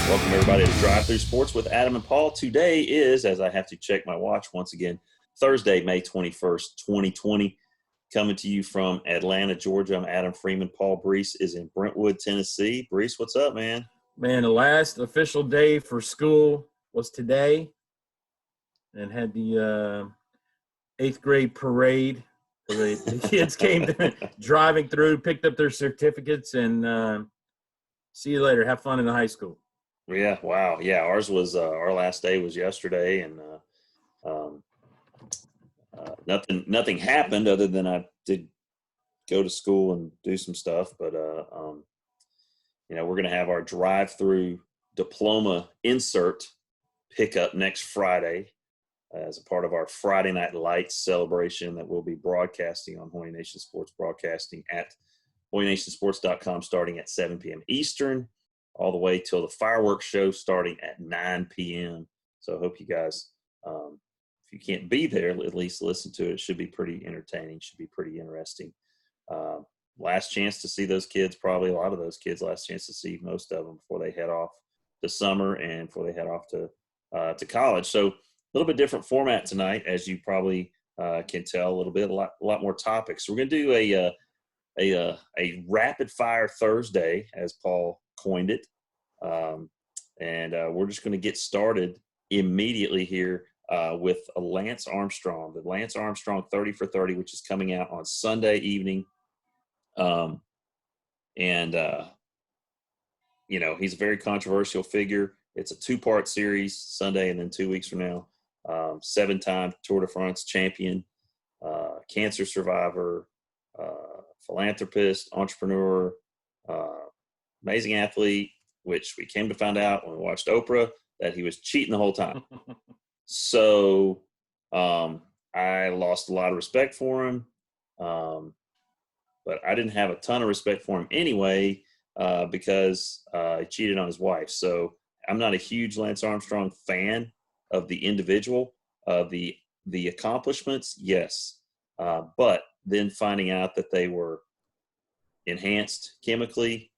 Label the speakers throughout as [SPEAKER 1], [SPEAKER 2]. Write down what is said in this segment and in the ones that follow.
[SPEAKER 1] Welcome, everybody, to Drive Through Sports with Adam and Paul. Today is, as I have to check my watch once again, Thursday, May 21st, 2020. Coming to you from Atlanta, Georgia. I'm Adam Freeman. Paul Brees is in Brentwood, Tennessee. Brees, what's up, man?
[SPEAKER 2] Man, the last official day for school was today, and had the eighth grade parade. The kids came driving through, picked up their certificates, and see you later. Have fun in the high school.
[SPEAKER 1] Yeah, wow. Yeah, ours was our last day was yesterday, and nothing happened other than I did go to school and do some stuff. But we're going to have our drive-through diploma insert pickup next Friday as a part of our Friday Night Lights celebration that we'll be broadcasting on Holy Nation Sports Broadcasting at HolyNationSports.com starting at 7 p.m. Eastern, all the way till the fireworks show starting at 9 p.m. So I hope you guys, if you can't be there, at least listen to it. It should be pretty entertaining, should be pretty interesting. Last chance to see those kids, probably a lot of those kids, last chance to see most of them before they head off to summer and before they head off to college. So a little bit different format tonight, as you probably can tell, a little bit, a lot more topics. So we're going to do a rapid fire Thursday, as Paul coined it. And we're just going to get started immediately here with a Lance Armstrong, the Lance Armstrong 30 for 30, which is coming out on Sunday evening. He's a very controversial figure. It's a two-part series, Sunday and then 2 weeks from now. 7-time Tour de France champion, cancer survivor, philanthropist, entrepreneur, amazing athlete, which we came to find out when we watched Oprah that he was cheating the whole time. So I lost a lot of respect for him. But I didn't have a ton of respect for him anyway because he cheated on his wife. So I'm not a huge Lance Armstrong fan of the individual. The accomplishments, yes. But then finding out that they were enhanced chemically,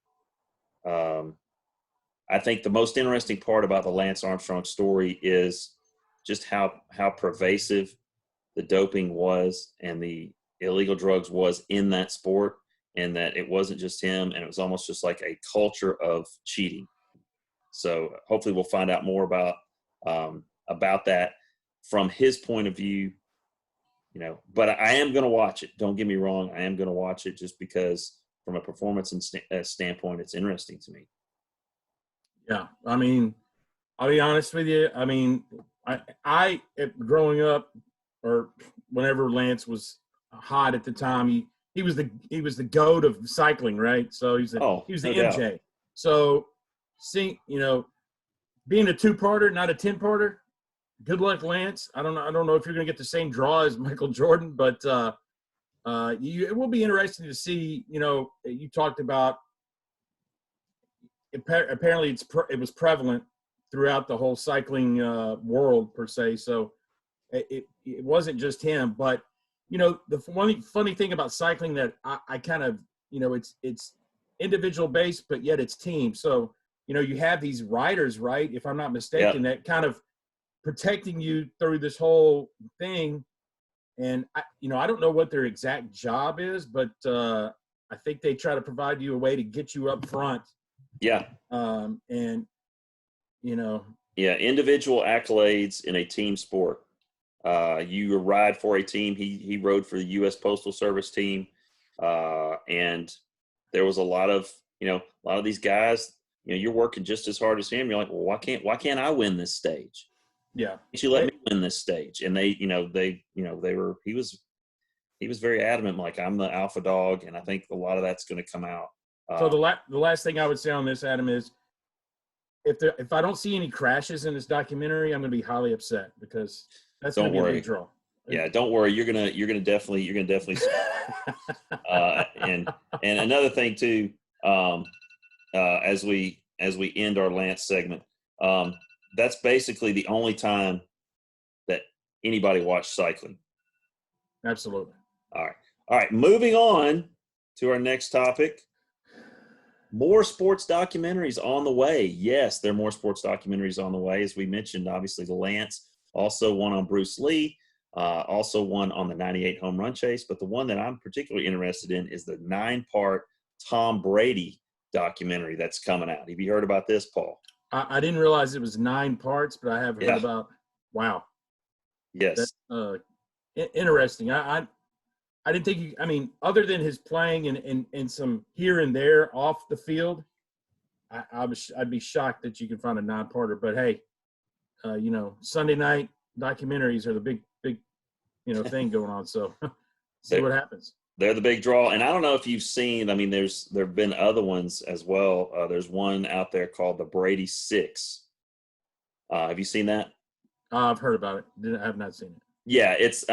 [SPEAKER 1] I think the most interesting part about the Lance Armstrong story is just how pervasive the doping was and the illegal drugs was in that sport, and that it wasn't just him, and it was almost just like a culture of cheating. So hopefully we'll find out more about that from his point of view, but I am going to watch it. Don't get me wrong. I am going to watch it just because from a performance standpoint, it's interesting to me.
[SPEAKER 2] Yeah. I mean, I'll be honest with you. I mean, I growing up, or whenever Lance was hot at the time, he was the GOAT of cycling, right? So he was the
[SPEAKER 1] no
[SPEAKER 2] MJ.
[SPEAKER 1] Doubt.
[SPEAKER 2] So being a two-parter, not a 10-parter, good luck, Lance. I don't know if you're going to get the same draw as Michael Jordan, but it will be interesting to see. You talked about apparently it was prevalent throughout the whole cycling world per se. So it wasn't just him, but the one funny thing about cycling that I kind of it's individual based, but yet it's team. So you have these riders, right? If I'm not mistaken, that kind of protecting you through this whole thing. And I don't know what their exact job is, but I think they try to provide you a way to get you up front.
[SPEAKER 1] Yeah. Individual accolades in a team sport. You ride for a team. He rode for the U.S. Postal Service team, and there was a lot of these guys. You're working just as hard as him. You're like, well, why can't I win this stage?
[SPEAKER 2] Yeah,
[SPEAKER 1] can't you let me win this stage? And he was very adamant, like, I'm the alpha dog, and I think a lot of that's going to come out.
[SPEAKER 2] So the last thing I would say on this, Adam, is if I don't see any crashes in this documentary, I'm going to be highly upset because that's going to be a big draw.
[SPEAKER 1] Yeah, don't worry. You're gonna definitely. And another thing too, as we end our Lance segment, that's basically the only time that anybody watched cycling.
[SPEAKER 2] Absolutely.
[SPEAKER 1] All right. Moving on to our next topic. More sports documentaries on the way. Yes, there are more sports documentaries on the way. As we mentioned, obviously the Lance, also one on Bruce Lee, also one on the 98 home run chase. But the one that I'm particularly interested in is the 9-part Tom Brady documentary that's coming out. Have you heard about this, Paul?
[SPEAKER 2] I didn't realize it was 9 parts, but I have heard about. Wow.
[SPEAKER 1] Yes.
[SPEAKER 2] That's interesting. I didn't think I mean, other than his playing and some here and there off the field, I'd be shocked that you can find a 9-parter. But hey, Sunday night documentaries are the big thing going on. So see what happens.
[SPEAKER 1] They're the big draw. And I don't know if you've seen, I mean, there have been other ones as well. There's one out there called the Brady 6. Have you seen that?
[SPEAKER 2] I've heard about it. I have not seen it.
[SPEAKER 1] Yeah, it's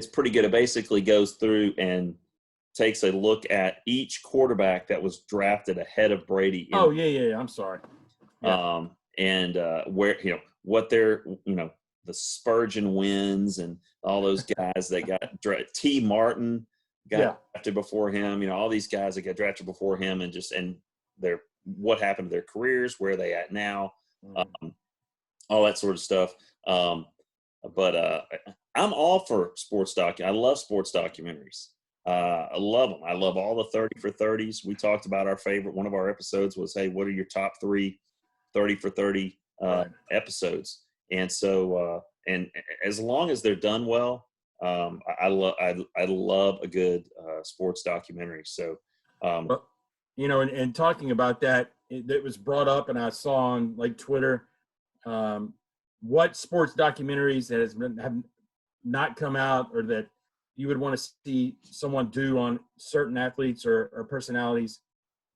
[SPEAKER 1] pretty good. It basically goes through and takes a look at each quarterback that was drafted ahead of Brady.
[SPEAKER 2] Yeah. I'm sorry.
[SPEAKER 1] Yeah. And where, what their, the Spurgeon wins and all those guys that got drafted. T. Martin got drafted before him, all these guys that got drafted before him, and their what happened to their careers, where are they at now, all that sort of stuff. But I'm all for sports I love sports documentaries. I love them. I love all the 30 for 30s. We talked about our favorite. One of our episodes was, hey, what are your top 3 30 for 30 episodes? And so, and as long as they're done well, I love a good sports documentary. So,
[SPEAKER 2] and talking about that, it was brought up, and I saw on like Twitter, what sports documentaries that have not come out, or that you would want to see someone do on certain athletes or personalities.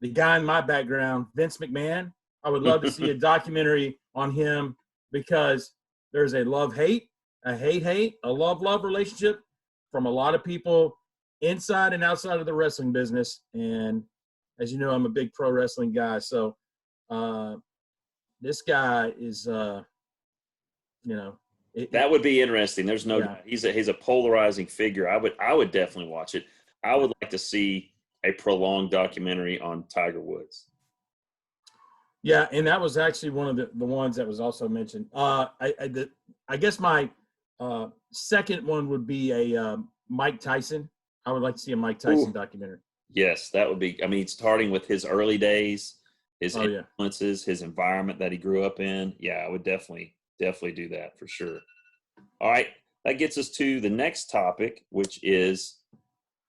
[SPEAKER 2] The guy in my background, Vince McMahon, I would love to see a documentary on him, because there's a love-hate, a hate-hate, a love-love relationship from a lot of people inside and outside of the wrestling business. And as you know, I'm a big pro wrestling guy. So this guy is, that
[SPEAKER 1] would be interesting. There's no doubt. He's a polarizing figure. I would definitely watch it. I would like to see a prolonged documentary on Tiger Woods.
[SPEAKER 2] Yeah, and that was actually one of the ones that was also mentioned. I guess my second one would be a Mike Tyson. I would like to see a Mike Tyson documentary.
[SPEAKER 1] Yes, that would be. I mean, starting with his early days, his influences, his environment that he grew up in. Yeah, I would definitely do that for sure. All right, that gets us to the next topic, which is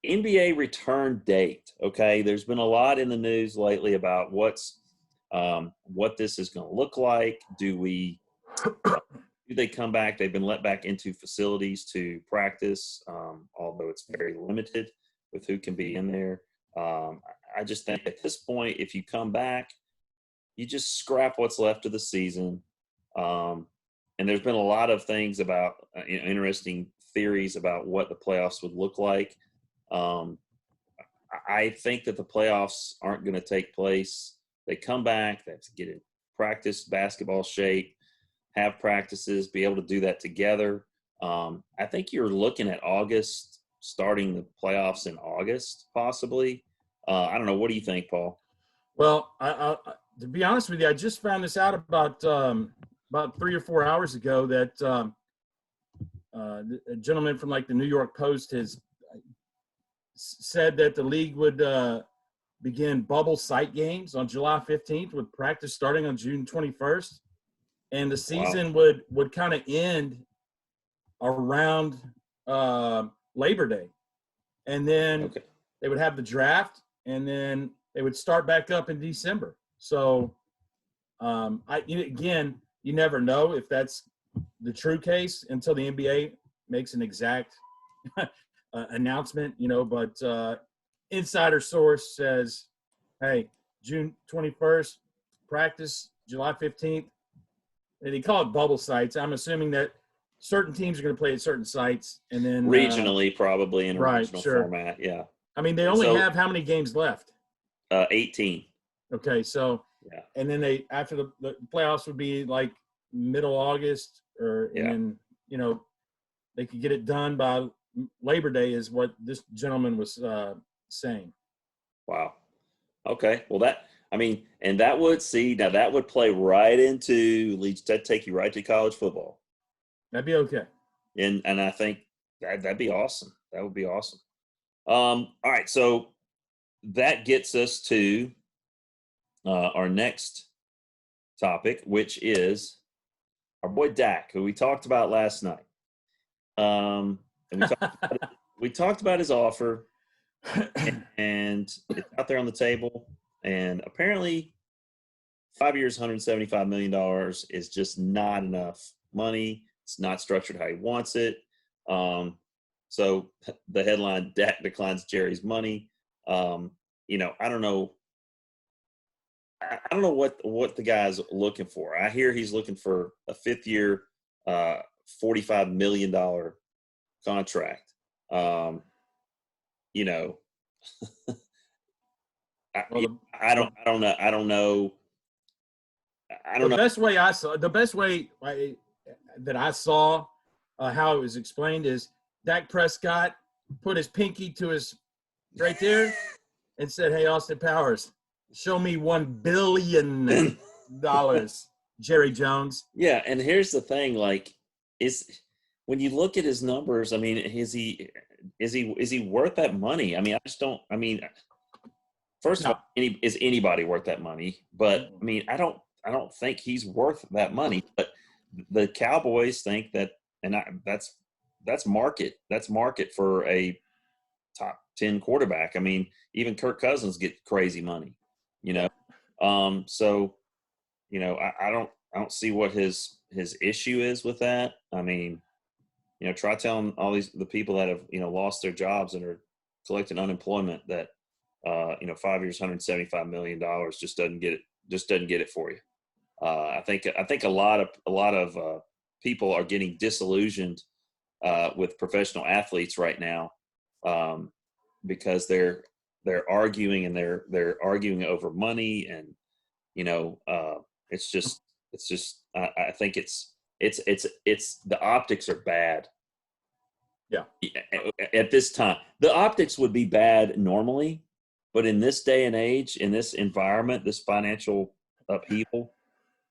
[SPEAKER 1] NBA return date. Okay, there's been a lot in the news lately about what this is going to look like. Do they come back? They've been let back into facilities to practice, although it's very limited with who can be in there. I just think at this point, if you come back, you just scrap what's left of the season. And there's been a lot of things about interesting theories about what the playoffs would look like. I think that the playoffs aren't going to take place. They come back, they have to get in practice basketball shape, have practices, be able to do that together. I think you're looking at August, starting the playoffs in August, possibly. I don't know. What do you think, Paul?
[SPEAKER 2] Well, I to be honest with you, I just found this out about 3 or 4 hours ago that a gentleman from like the New York Post has said that the league would begin bubble site games on July 15th with practice starting on June 21st. And the season would kind of end around Labor Day. And then they would have the draft, and then they would start back up in December. So, again, you never know if that's the true case until the NBA makes an exact announcement, but insider source says, hey, June 21st, practice, July 15th. And they call it bubble sites. I'm assuming that certain teams are going to play at certain sites, and then
[SPEAKER 1] regionally, probably in a regional format. Yeah.
[SPEAKER 2] I mean, they only have how many games left?
[SPEAKER 1] 18.
[SPEAKER 2] Okay, so and then after the playoffs would be like middle August, and then they could get it done by Labor Day, is what this gentleman was saying.
[SPEAKER 1] Wow. Okay. Well, I mean, and that would play right into that'd take you right to college football.
[SPEAKER 2] That'd be okay.
[SPEAKER 1] And I think that'd be awesome. That would be awesome. All right, so that gets us to our next topic, which is our boy Dak, who we talked about last night. And we talked about his offer, and it's out there on the table. And apparently, 5 years, $175 million is just not enough money. It's not structured how he wants it. So the headline, Dak declines Jerry's money. I don't know. I don't know what the guy's looking for. I hear he's looking for a 5th-year, $45 million contract. I don't know.
[SPEAKER 2] The best way that I saw how it was explained is Dak Prescott put his pinky to his right there and said, "Hey, Austin Powers, show me $1 billion, Jerry Jones."
[SPEAKER 1] Yeah, and here's the thing: when you look at his numbers, I mean, is he worth that money? I mean, I just don't. I mean, first of all, is anybody worth that money? But I mean, I don't think he's worth that money. But the Cowboys think that, and that's market for a top 10 quarterback. I mean, even Kirk Cousins get crazy money, So, I don't see what his issue is with that. I mean, try telling all the people that have, lost their jobs and are collecting unemployment that, 5 years, $175 million just doesn't get it for you. I think a lot of people are getting disillusioned with professional athletes right now because they're arguing and they're arguing over money, and it's just I think it's the optics are bad.
[SPEAKER 2] Yeah.
[SPEAKER 1] At this time, the optics would be bad normally, but in this day and age, in this environment, this financial upheaval,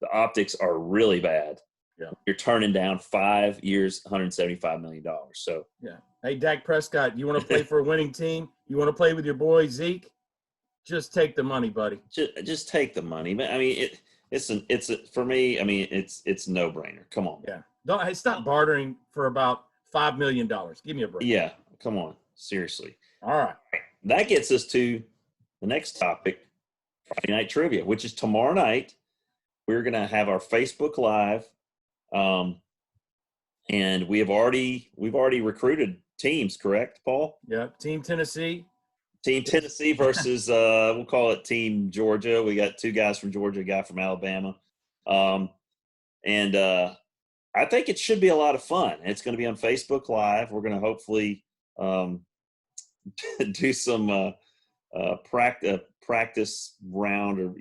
[SPEAKER 1] the optics are really bad.
[SPEAKER 2] Yeah.
[SPEAKER 1] You're turning down 5 years, $175 million. So
[SPEAKER 2] yeah. Hey, Dak Prescott, you want to play for a winning team? You want to play with your boy Zeke? Just take the money, buddy.
[SPEAKER 1] Just take the money. I mean, for me. I mean, it's no brainer. Come on.
[SPEAKER 2] Yeah. Stop bartering for about $5 million. Give me a break.
[SPEAKER 1] Yeah. Come on. Seriously.
[SPEAKER 2] All right.
[SPEAKER 1] That gets us to the next topic, Friday Night Trivia, which is tomorrow night. We're going to have our Facebook Live, and we've already recruited teams, correct, Paul?
[SPEAKER 2] Yeah, Team Tennessee.
[SPEAKER 1] Team Tennessee versus we'll call it Team Georgia. We got 2 guys from Georgia, a guy from Alabama, and I think it should be a lot of fun. It's going to be on Facebook Live. We're going to hopefully do some practice round, or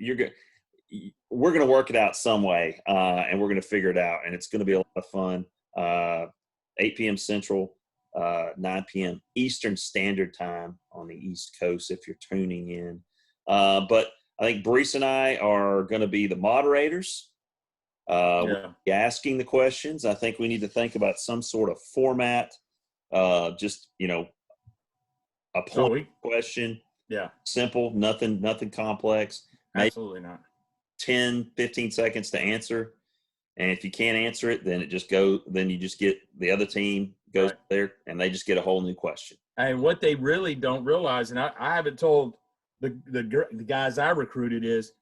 [SPEAKER 1] we're going to work it out some way, and we're going to figure it out, and it's going to be a lot of fun. 8 p.m. Central, 9 p.m. Eastern Standard Time on the East Coast if you're tuning in. But I think Brees and I are going to be the moderators. We'll be asking the questions. I think we need to think about some sort of format, just, a point question.
[SPEAKER 2] Yeah.
[SPEAKER 1] Simple, nothing complex.
[SPEAKER 2] Absolutely not.
[SPEAKER 1] 10, 15 seconds to answer. And if you can't answer it, then then you just get the other team goes there and they just get a whole new question.
[SPEAKER 2] And what they really don't realize, and I haven't told the guys I recruited, is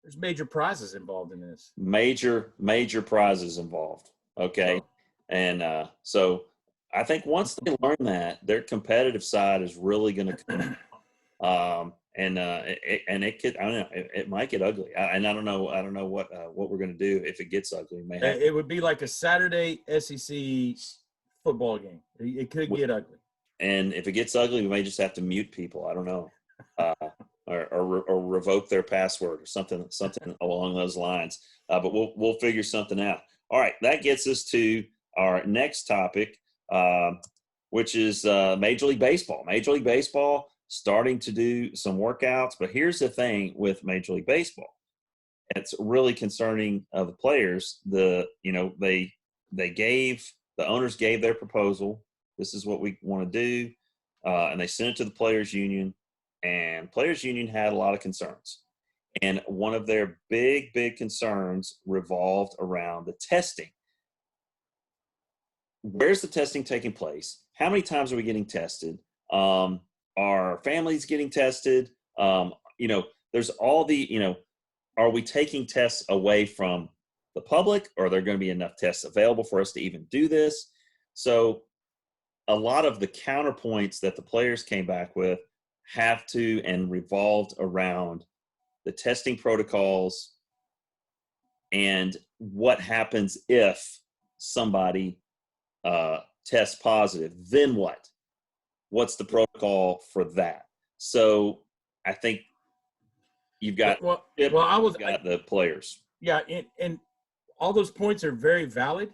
[SPEAKER 2] there's major prizes involved in this.
[SPEAKER 1] Major prizes involved. Okay. And so I think once they learn that, their competitive side is really going to come. And it could, I don't know, it might get ugly. I don't know what we're going to do if it gets ugly.
[SPEAKER 2] It would be like a Saturday SEC football game. It could get ugly. And
[SPEAKER 1] if it gets ugly, we may just have to mute people. I don't know, or revoke their password or something along those lines. But we'll figure something out. All right, that gets us to our next topic, which is Major League Baseball. Major League Baseball starting to do some workouts. But here's the thing with Major League Baseball. It's really concerning of the players. The owners gave their proposal. This is what we want to do. And they sent it to the Players Union, and Players Union had a lot of concerns. And one of their big concerns revolved around the testing. Where's the testing taking place? How many times are we getting tested? Are families getting tested? There's all the, are we taking tests away from the public, or are there going to be enough tests available for us to even do this? So a lot of the counterpoints that the players came back with have to and revolved around the testing protocols and what happens if somebody tests positive. Then what? What's the protocol for that? So I think you've got the players.
[SPEAKER 2] Yeah, and all those points are very valid.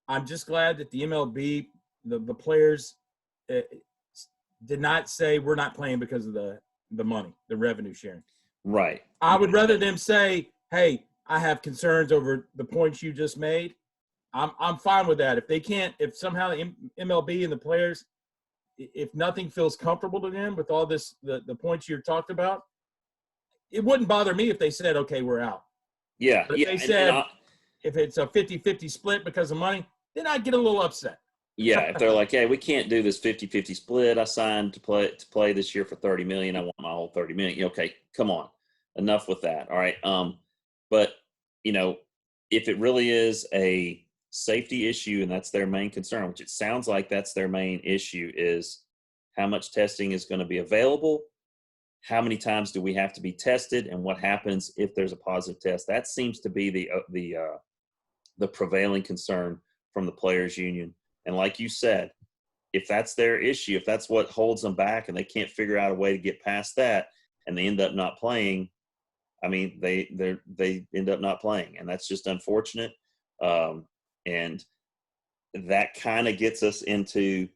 [SPEAKER 2] I'm just glad that the MLB, the players, did not say we're not playing because of the money, the revenue sharing.
[SPEAKER 1] Right.
[SPEAKER 2] I would rather them say, "Hey, I have concerns over the points you just made." I'm fine with that. If somehow the MLB and the players, if nothing feels comfortable to them with all this, the points you talked about, it wouldn't bother me if they said, "Okay, we're out."
[SPEAKER 1] Yeah.
[SPEAKER 2] But if they said, if it's a 50-50 split because of money, then I'd get a little upset.
[SPEAKER 1] Yeah, if they're like, hey, we can't do this 50-50 split. I signed to play this year for $30 million. I want my whole $30 million. Okay, come on. Enough with that. All right. But if it really is a safety issue and that's their main concern, which it sounds like that's their main issue, is how much testing is going to be available, how many times do we have to be tested, and what happens if there's a positive test. That seems to be the prevailing concern from the players union. And like you said, if that's their issue, if that's what holds them back and they can't figure out a way to get past that and they end up not playing, I mean, they end up not playing. And that's just unfortunate. And that kind of gets us into,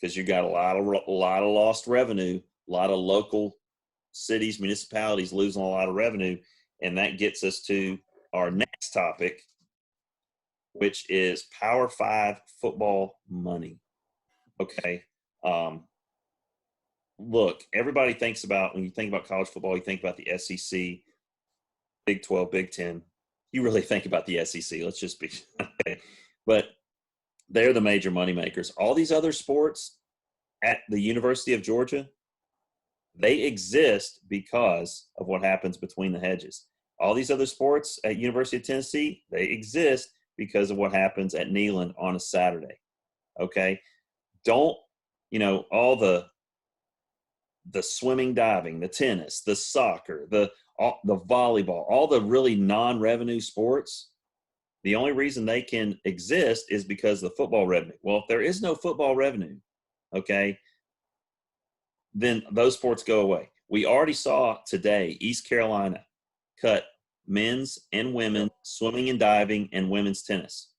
[SPEAKER 1] because you got a lot of lost revenue, a lot of local cities, municipalities losing a lot of revenue. And that gets us to our next topic, which is Power 5 football money. Okay. Look, everybody thinks about, when you think about college football, you think about the SEC, Big 12, Big 10. You really think about the SEC. Let's just be okay. But they're the major money makers. All these other sports at the University of Georgia, they exist because of what happens between the hedges. All these other sports at University of Tennessee, they exist because of what happens at Neyland on a Saturday. Okay. Don't, all the swimming, diving, the tennis, the soccer, the volleyball, all the really non-revenue sports, the only reason they can exist is because of the football revenue. Well, if there is no football revenue, okay, then those sports go away. We already saw today East Carolina cut men's and women's swimming and diving and women's tennis.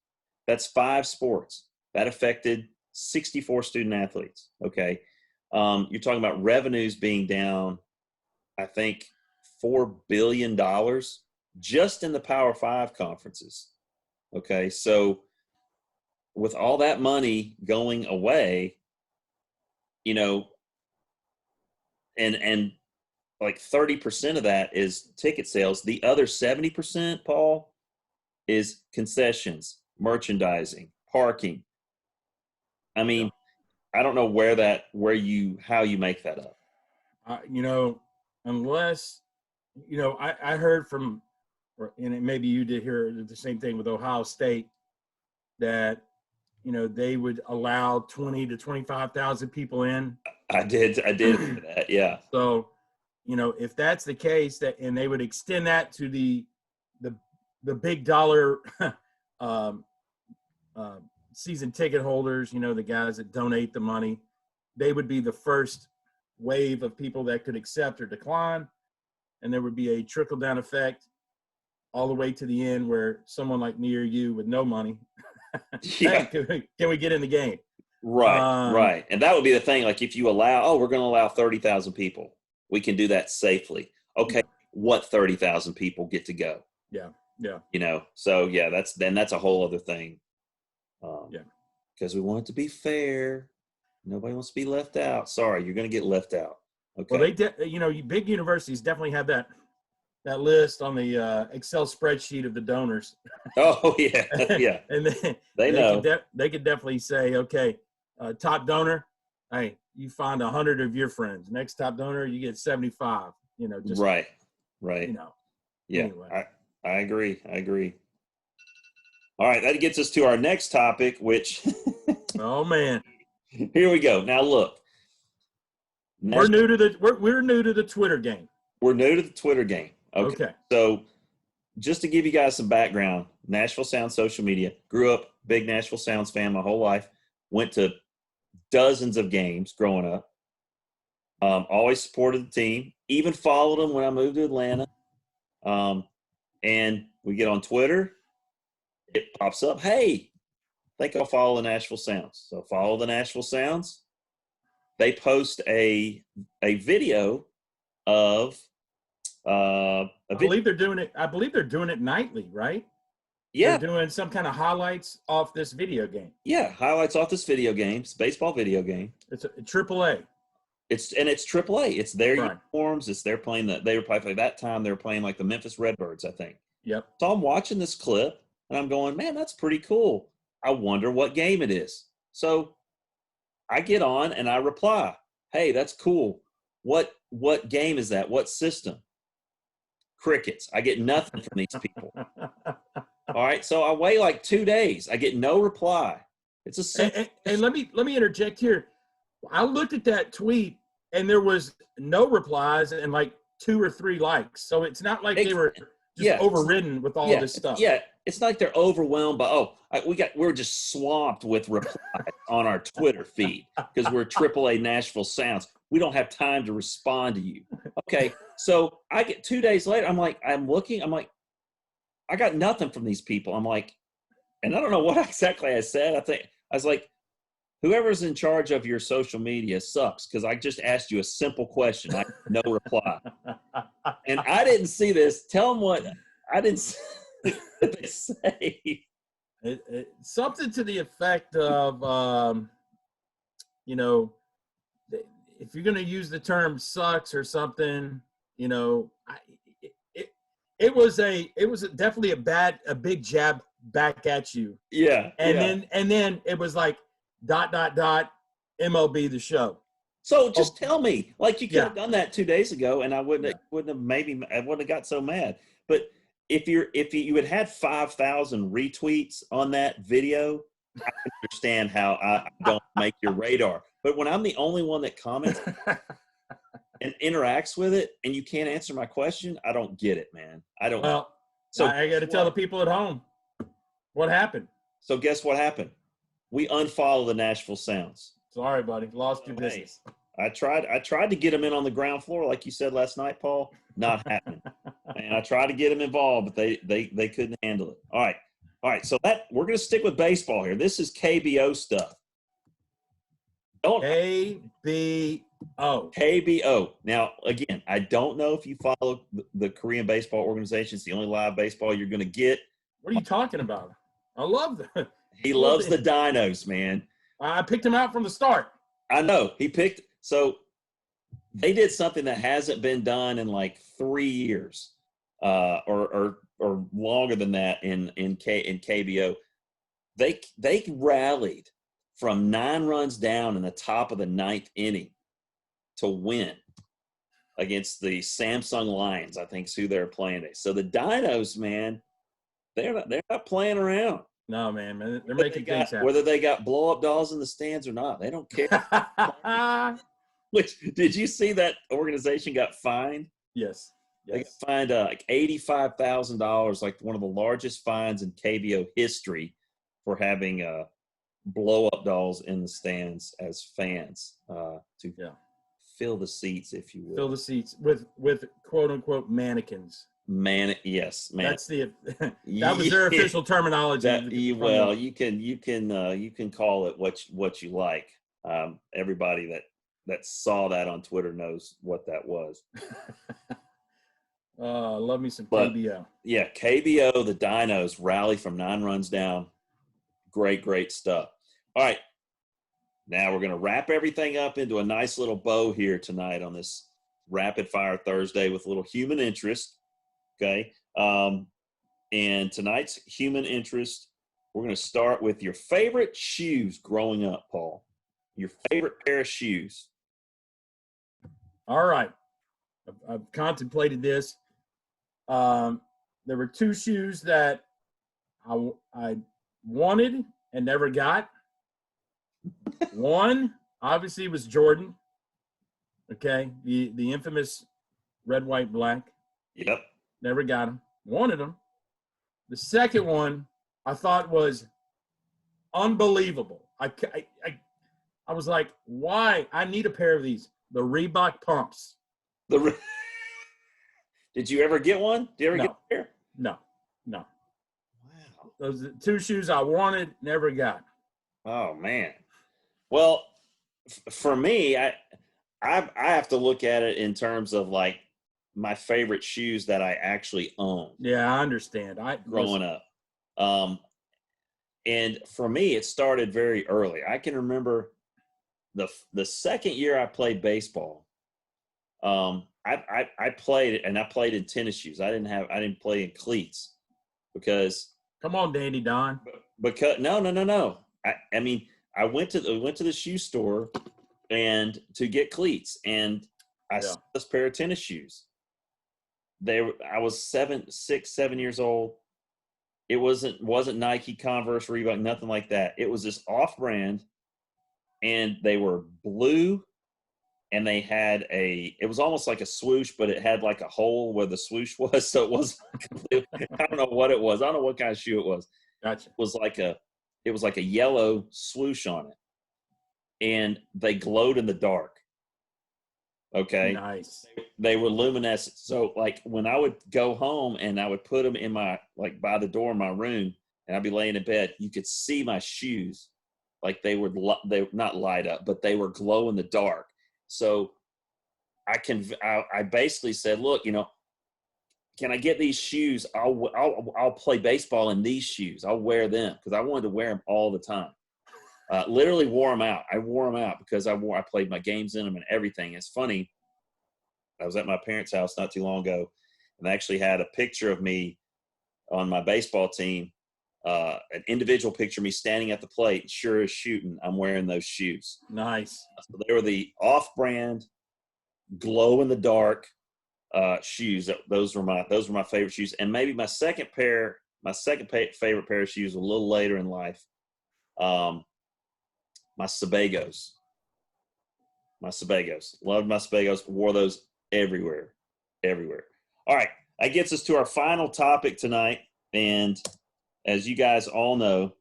[SPEAKER 1] That's 5 sports. That affected 64 student athletes, okay? You're talking about revenues being down, I think, $4 billion just in the Power 5 conferences, okay? So with all that money going away, and like 30% of that is ticket sales. The other 70%, Paul, is concessions, merchandising, parking. I mean, I don't know how you make that up.
[SPEAKER 2] Unless, I heard from, and maybe you did hear the same thing with Ohio State, that, they would allow 20 to 25,000 people in.
[SPEAKER 1] I did hear that. Yeah.
[SPEAKER 2] So, if that's the case, and they would extend that to the big dollar season ticket holders, the guys that donate the money, they would be the first wave of people that could accept or decline. And there would be a trickle down effect all the way to the end where someone like me or you with no money,
[SPEAKER 1] Yeah.
[SPEAKER 2] hey, can we get in the game?
[SPEAKER 1] Right. And that would be the thing. Like if you allow, we're going to allow 30,000 people. We can do that safely. Okay. What 30,000 people get to go?
[SPEAKER 2] Yeah. Yeah.
[SPEAKER 1] So yeah, that's a whole other thing.
[SPEAKER 2] Yeah.
[SPEAKER 1] Because we want it to be fair. Nobody wants to be left out. Sorry, you're going to get left out. Okay.
[SPEAKER 2] Well, big universities definitely have that list on the Excel spreadsheet of the donors.
[SPEAKER 1] Oh yeah, yeah.
[SPEAKER 2] And then
[SPEAKER 1] they know.
[SPEAKER 2] They could definitely say, okay, top donor, hey, you find 100 of your friends. Next top donor, you get 75. Just
[SPEAKER 1] right. Yeah.
[SPEAKER 2] Anyway.
[SPEAKER 1] I agree. All right, that gets us to our next topic, which
[SPEAKER 2] oh man,
[SPEAKER 1] here we go. Now look,
[SPEAKER 2] we're new to the Twitter game.
[SPEAKER 1] We're new to the Twitter game. Okay. So just to give you guys some background, Nashville Sounds social media, grew up big Nashville Sounds fan my whole life, went to dozens of games growing up, always supported the team, even followed them when I moved to Atlanta. And we get on Twitter, it pops up, hey, I think I'll follow the Nashville Sounds. So follow the Nashville Sounds. They post a video of
[SPEAKER 2] I believe they're doing it nightly, right?
[SPEAKER 1] Yeah.
[SPEAKER 2] They're doing some kind of highlights off this video game.
[SPEAKER 1] Yeah, highlights off this video game. It's a baseball video game.
[SPEAKER 2] It's a AAA.
[SPEAKER 1] It's AAA. It's their uniforms. It's they're playing they were playing that time. They were playing like the Memphis Redbirds, I think.
[SPEAKER 2] Yep.
[SPEAKER 1] So I'm watching this clip and I'm going, man, that's pretty cool. I wonder what game it is. So I get on and I reply, hey, that's cool. What game is that? What system? Crickets. I get nothing from these people. All right. So I wait like 2 days. I get no reply. It's a simple.
[SPEAKER 2] And let me interject here. I looked at that tweet and there was no replies and like 2 or 3 likes. So it's not like they were just overridden with all this stuff.
[SPEAKER 1] Yeah. It's not like they're overwhelmed by, we're just swamped with replies on our Twitter feed because we're AAA Nashville Sounds. We don't have time to respond to you. Okay. So I get 2 days later, I'm like, I got nothing from these people. I'm like, and I don't know what exactly I said. I was like, whoever's in charge of your social media sucks because I just asked you a simple question. I had no reply. And I didn't see this. Tell them what I didn't see. They say
[SPEAKER 2] something to the effect of, if you're going to use the term sucks or something, it was definitely a big jab back at you.
[SPEAKER 1] Yeah.
[SPEAKER 2] And then it was like ... MLB the show.
[SPEAKER 1] So just tell me, like you could have done that 2 days ago, and I wouldn't have got so mad. But if you had 5,000 retweets on that video, I can understand how I don't make your radar. But when I'm the only one that comments and interacts with it, and you can't answer my question, I don't get it, man. I don't.
[SPEAKER 2] Well, so I got to tell the people at home what happened.
[SPEAKER 1] So guess what happened? We unfollow the Nashville Sounds.
[SPEAKER 2] Sorry, buddy. Lost your business.
[SPEAKER 1] I tried to get them in on the ground floor, like you said last night, Paul. Not happening. And I tried to get them involved, but they couldn't handle it. All right. So we're going to stick with baseball here. This is KBO stuff. KBO. Now, again, I don't know if you follow the Korean baseball organization. It's the only live baseball you're going to get.
[SPEAKER 2] What are you talking about? I love that.
[SPEAKER 1] He loves the Dinos, man.
[SPEAKER 2] I picked him out from the start.
[SPEAKER 1] I know. So they did something that hasn't been done in like 3 years or longer than that in KBO. They rallied from 9 runs down in the top of the 9th inning to win against the Samsung Lions, I think is who they're playing today. So the Dinos, man, they're not playing around.
[SPEAKER 2] No, man, they're making things happen.
[SPEAKER 1] Whether they got blow-up dolls in the stands or not, they don't care. Which, did you see that organization got fined?
[SPEAKER 2] Yes.
[SPEAKER 1] They got fined like $85,000, like one of the largest fines in KBO history for having blow-up dolls in the stands as fans to fill the seats, if you will.
[SPEAKER 2] Fill the seats with quote unquote mannequins.
[SPEAKER 1] Yes, man.
[SPEAKER 2] That's that was their official terminology.
[SPEAKER 1] Well, you can call it what you like. Everybody that saw that on Twitter knows what that was.
[SPEAKER 2] Love me some KBO.
[SPEAKER 1] Yeah, KBO, the Dinos rally from 9 runs down. Great stuff. All right, now we're going to wrap everything up into a nice little bow here tonight on this Rapid Fire Thursday with a little human interest. Okay. And tonight's human interest, we're going to start with your favorite shoes growing up, Paul. Your favorite pair of shoes.
[SPEAKER 2] All right. I've contemplated this. There were 2 shoes that I wanted and never got. One, obviously, was Jordan. Okay. The infamous red, white, black.
[SPEAKER 1] Yep.
[SPEAKER 2] Never got them. Wanted them. The second one I thought was unbelievable. I was like, why? I need a pair of these. The Reebok pumps.
[SPEAKER 1] Did you ever get one? Did you ever get a pair?
[SPEAKER 2] No.
[SPEAKER 1] Wow.
[SPEAKER 2] Those are the 2 shoes I wanted, never got.
[SPEAKER 1] Oh, man. Well, for me, I have to look at it in terms of like my favorite shoes that I actually own.
[SPEAKER 2] Yeah, I understand.
[SPEAKER 1] Growing up. And for me, it started very early. I can remember the second year I played baseball. I played in tennis shoes. I didn't play in cleats because.
[SPEAKER 2] Come on, Dandy Don.
[SPEAKER 1] Because no. I mean, I went to the shoe store and to get cleats, and I saw this pair of tennis shoes. I was 6, 7 years old. It wasn't Nike, Converse, Reebok, nothing like that. It was this off-brand, and they were blue, and they had it was almost like a swoosh, but it had like a hole where the swoosh was, so it wasn't completely, I don't know what it was. I don't know what kind of shoe it was.
[SPEAKER 2] Gotcha.
[SPEAKER 1] It was like a yellow swoosh on it, and they glowed in the dark. Okay.
[SPEAKER 2] Nice.
[SPEAKER 1] They were luminescent. So like when I would go home and I would put them in my, like by the door of my room, and I'd be laying in bed, you could see my shoes. Like they would not light up, but they were glow in the dark. So I basically said, look, can I get these shoes? I'll play baseball in these shoes. I'll wear them because I wanted to wear them all the time. Literally wore them out. I wore them out because I played my games in them and everything. It's funny. I was at my parents' house not too long ago, and they actually had a picture of me on my baseball team, an individual picture of me standing at the plate. Sure as shooting, I'm wearing those shoes.
[SPEAKER 2] Nice.
[SPEAKER 1] So they were the off-brand, glow-in-the-dark shoes. Those were my favorite shoes. And maybe my second favorite pair of shoes a little later in life. My Sebagos. Loved my Sebagos. Wore those everywhere. All right. That gets us to our final topic tonight. And as you guys all know,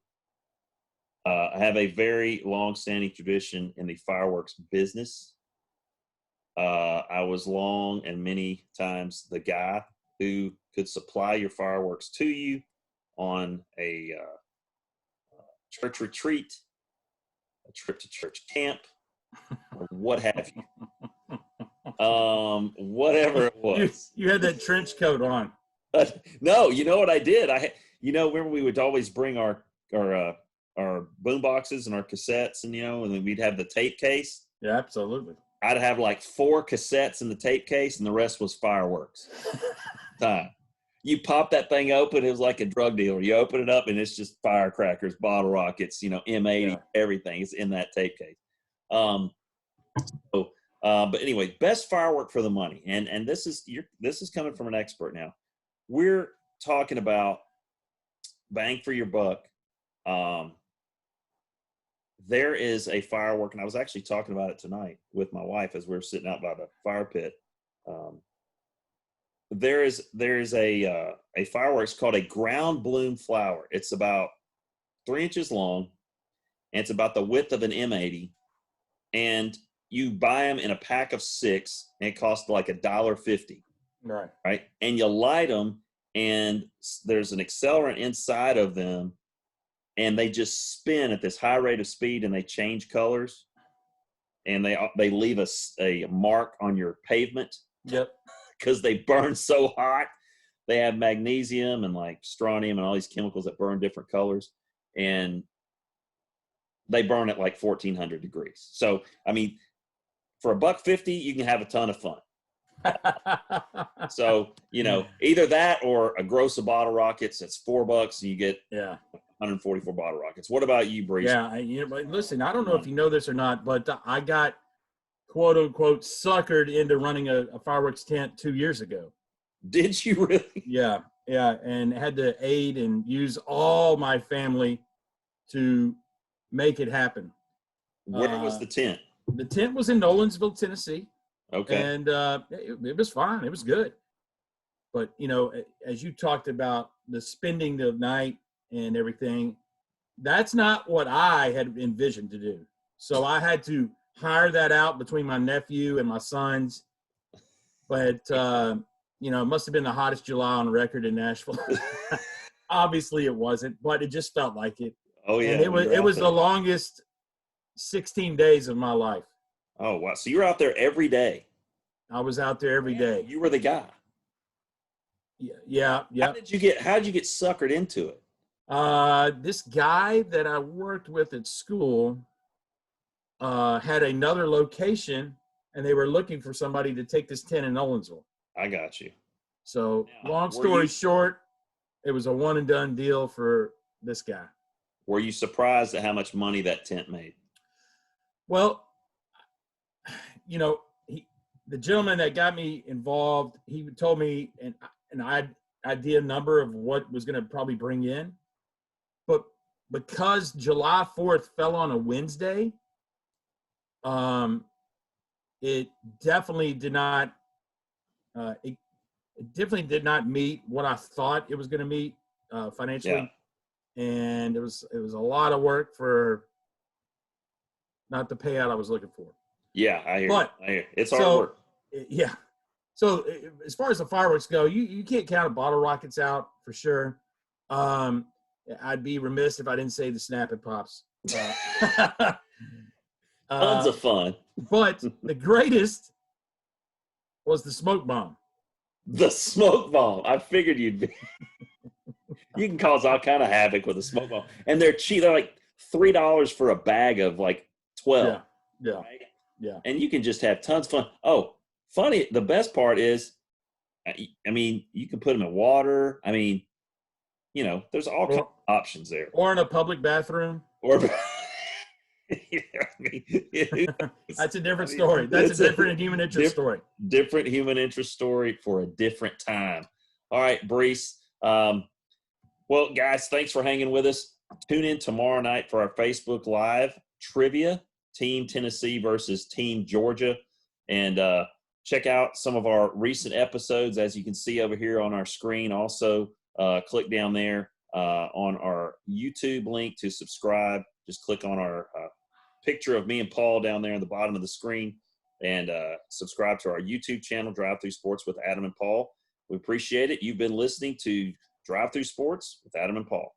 [SPEAKER 1] I have a very long-standing tradition in the fireworks business. I was long and many times the guy who could supply your fireworks to you on a church retreat, a trip to church camp, or what have you. Whatever it was.
[SPEAKER 2] You had that trench coat on.
[SPEAKER 1] No, you know what I did? Remember we would always bring our boom boxes and our cassettes, and then we'd have the tape case.
[SPEAKER 2] Yeah, absolutely.
[SPEAKER 1] I'd have like 4 cassettes in the tape case, and the rest was fireworks. Time. You pop that thing open, it was like a drug dealer. You open it up, and it's just firecrackers, bottle rockets, M80, everything is in that tape case. But anyway, best firework for the money, and this is coming from an expert now. We're talking about bang for your buck. There is a firework, and I was actually talking about it tonight with my wife as we were sitting out by the fire pit. There is a fireworks called a ground bloom flower. It's about 3 inches long, and it's about the width of an M80. And you buy them in a pack of 6, and it costs like $1.50.
[SPEAKER 2] Right.
[SPEAKER 1] Right. And you light them, and there's an accelerant inside of them, and they just spin at this high rate of speed, and they change colors, and they leave a mark on your pavement.
[SPEAKER 2] Yep.
[SPEAKER 1] Because they burn so hot. They have magnesium and like strontium and all these chemicals that burn different colors, and they burn at like 1400 degrees. So, I mean, for $1.50, you can have a ton of fun. So, either that or a gross of bottle rockets. That's $4, and you get 144 bottle rockets. What about you, Breeze?
[SPEAKER 2] Yeah. Listen, I don't know if you know this or not, but I got quote unquote suckered into running a fireworks tent 2 years ago.
[SPEAKER 1] Did you really?
[SPEAKER 2] Yeah. And had to aid and use all my family to make it happen.
[SPEAKER 1] Where was the tent?
[SPEAKER 2] The tent was in Nolensville, Tennessee.
[SPEAKER 1] Okay.
[SPEAKER 2] And it was fine. It was good. But, as you talked about the spending the night and everything, that's not what I had envisioned to do. So I had to hire that out between my nephew and my sons. But, it must have been the hottest July on record in Nashville. Obviously it wasn't, but it just felt like it.
[SPEAKER 1] Oh, yeah.
[SPEAKER 2] And it was the longest 16 days of my life.
[SPEAKER 1] Oh, wow. So you're out there every day.
[SPEAKER 2] I was out there every day.
[SPEAKER 1] You were the guy.
[SPEAKER 2] Yeah.
[SPEAKER 1] How did you get suckered into it?
[SPEAKER 2] This guy that I worked with at school had another location, and they were looking for somebody to take this tent in Nolensville.
[SPEAKER 1] I got you.
[SPEAKER 2] So long story short, it was a one and done deal for this guy.
[SPEAKER 1] Were you surprised at how much money that tent made?
[SPEAKER 2] Well, the gentleman that got me involved, he told me, and I idea number of what was going to probably bring in, but because July 4th fell on a Wednesday, it definitely did not. It definitely did not meet what I thought it was going to meet financially, and it was a lot of work for not the payout I was looking for.
[SPEAKER 1] Yeah, I hear. It's hard work.
[SPEAKER 2] Yeah. So as far as the fireworks go, you can't count bottle rockets out for sure. I'd be remiss if I didn't say the Snap and Pops.
[SPEAKER 1] Tons of fun.
[SPEAKER 2] But the greatest was the smoke bomb.
[SPEAKER 1] The smoke bomb. I figured you'd be. You can cause all kind of havoc with a smoke bomb, and they're cheap. They're like $3 for a bag of like 12.
[SPEAKER 2] Yeah.
[SPEAKER 1] Right?
[SPEAKER 2] Yeah.
[SPEAKER 1] And you can just have tons of fun. Oh, funny. The best part is, I mean, you can put them in water. I mean, there's all kinds of options there.
[SPEAKER 2] Or in a public bathroom.
[SPEAKER 1] Or
[SPEAKER 2] That's a different story. That's a different human interest story.
[SPEAKER 1] Different human interest story for a different time. All right, Brees. Well, guys, thanks for hanging with us. Tune in tomorrow night for our Facebook Live trivia, Team Tennessee versus Team Georgia. And check out some of our recent episodes, as you can see over here on our screen. Also, click down there on our YouTube link to subscribe. Just click on our picture of me and Paul down there on the bottom of the screen, and subscribe to our YouTube channel, Drive Through Sports with Adam and Paul. We appreciate it. You've been listening to Drive Through Sports with Adam and Paul.